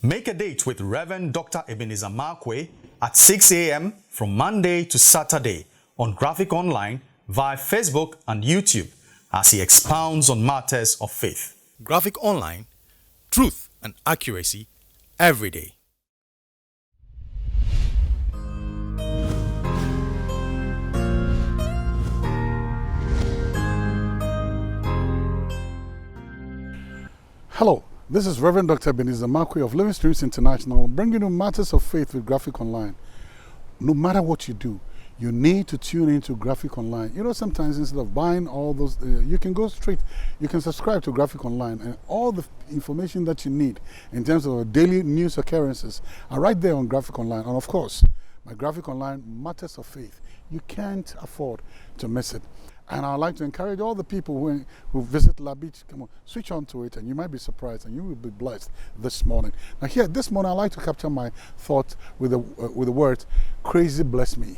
Make a date with Reverend Dr. Ebenezer Markwei at 6 a.m. from Monday to Saturday on Graphic Online via Facebook and YouTube as he expounds on matters of faith. Graphic Online, truth and accuracy every day. Hello, this is Reverend Dr. Ebenezer Markwei of Living Streams International, bringing you matters of faith with Graphic Online. No matter what you do, you need to tune into Graphic Online. You know, sometimes instead of buying all those, you can go straight, you can subscribe to Graphic Online, and all the information that you need in terms of daily news occurrences are right there on Graphic Online. And of course, my Graphic Online Matters of Faith, you can't afford to miss it. And I'd like to encourage all the people who visit La Beach, come on, switch on to it, and you might be surprised, and you will be blessed this morning. Now here, this morning, I'd like to capture my thought with the word, crazy bless me.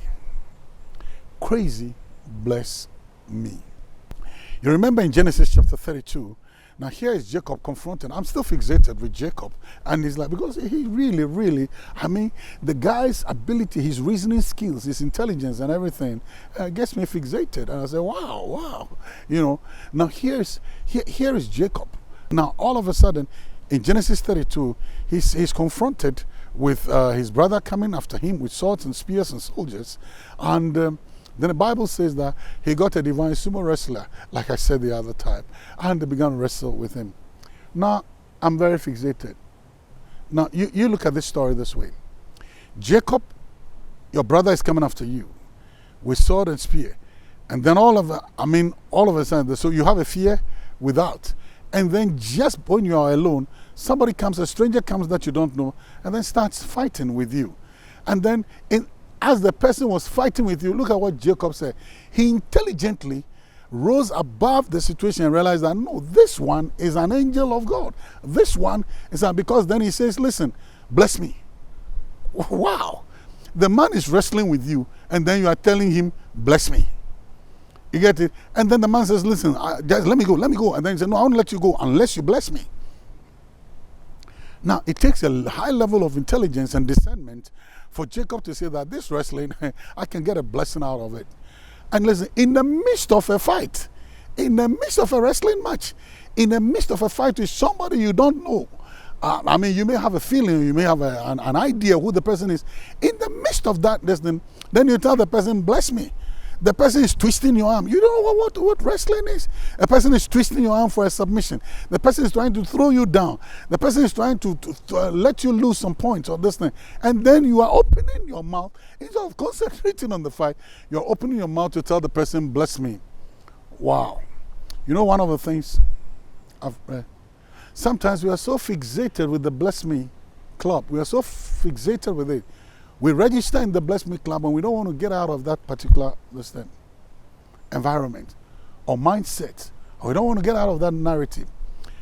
Crazy bless me. You remember in Genesis chapter 32, now here is Jacob confronted. I'm still fixated with Jacob. And he's like, because he really, I mean, the guy's ability, his reasoning skills, his intelligence and everything gets me fixated. And I say, wow. You know, now here is Jacob. Now all of a sudden, in Genesis 32, he's confronted with his brother coming after him with swords and spears and soldiers. And then the Bible says that he got a divine sumo wrestler, like I said the other time, and they began to wrestle with him. Now, I'm very fixated. Now, you look at this story this way. Jacob, your brother is coming after you with sword and spear. And then all of a sudden, so you have a fear without. And then just when you are alone, somebody comes, a stranger comes that you don't know, and then starts fighting with you. And then as the person was fighting with you, look at what Jacob said. He intelligently rose above the situation and realized that, no, this one is an angel of God. This one is because then he says, listen, bless me. Wow. The man is wrestling with you, and then you are telling him, bless me. You get it? And then the man says, listen, just let me go. And then he says, no, I won't let you go unless you bless me. Now, it takes a high level of intelligence and discernment for Jacob to say that this wrestling, I can get a blessing out of it. And listen, in the midst of a fight, in the midst of a wrestling match, in the midst of a fight with somebody you don't know, you may have a feeling, you may have an idea who the person is. In the midst of that, then you tell the person, bless me. The person is twisting your arm. You don't know what wrestling is. A person is twisting your arm for a submission. The person is trying to throw you down. The person is trying to let you lose some points or this thing. And then you are opening your mouth. Instead of concentrating on the fight, you're opening your mouth to tell the person, bless me. Wow. You know, one of the things I've read, sometimes we are so fixated with the bless me club. We are so fixated with it. We register in the Bless Me Club and we don't want to get out of that particular environment or mindset, or we don't want to get out of that narrative.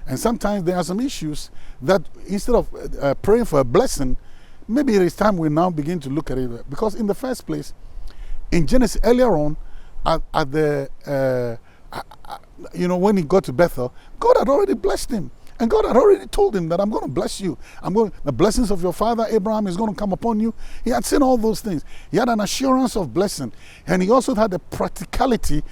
And sometimes there are some issues that instead of praying for a blessing, maybe it is time we now begin to look at it. Because in the first place, in Genesis earlier on, when he got to Bethel, God had already blessed him. And God had already told him that I'm going to bless you. The blessings of your father Abraham is going to come upon you. He had seen all those things. He had an assurance of blessing. And he also had the practicality,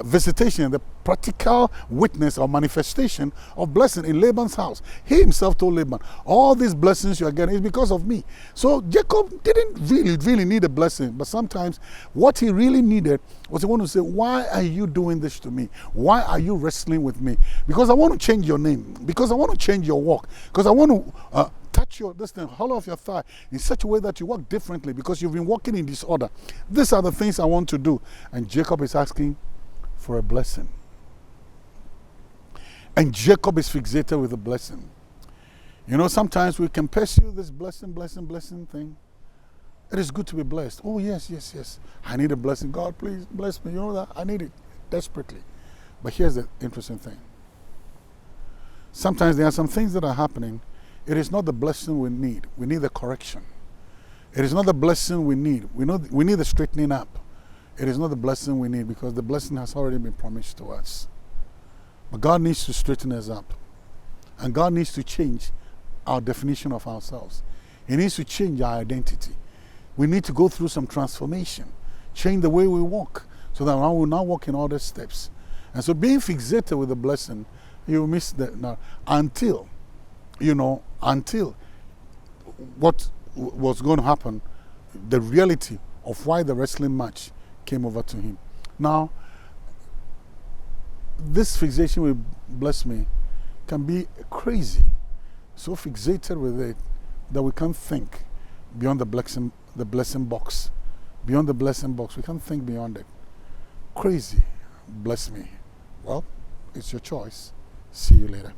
visitation, the practical witness or manifestation of blessing in Laban's house. He himself told Laban, all these blessings you are getting is because of me. So Jacob didn't really need a blessing. But sometimes what he really needed was he wanted to say, why are you doing this to me? Why are you wrestling with me? Because I want to change your name. Because I want to change your walk. Because I want to touch hollow of your thigh in such a way that you walk differently because you've been walking in disorder. These are the things I want to do. And Jacob is asking for a blessing. And Jacob is fixated with a blessing. You know, sometimes we can pursue this blessing thing. It is good to be blessed. Oh, yes. I need a blessing. God, please bless me. You know that? I need it desperately. But here's the interesting thing. Sometimes there are some things that are happening. It is not the blessing we need. We need the correction. It is not the blessing we need. We need the straightening up. It is not the blessing we need because the blessing has already been promised to us. But God needs to straighten us up. And God needs to change our definition of ourselves. He needs to change our identity. We need to go through some transformation, change the way we walk, so that now we'll now walk in other steps. And so being fixated with the blessing, you miss that now until what was going to happen, the reality of why the wrestling match came over to him. Now, this fixation with bless me can be crazy, so fixated with it that we can't think beyond the blessing box. Beyond the blessing box, we can't think beyond it. Crazy, bless me. Well, it's your choice. See you later.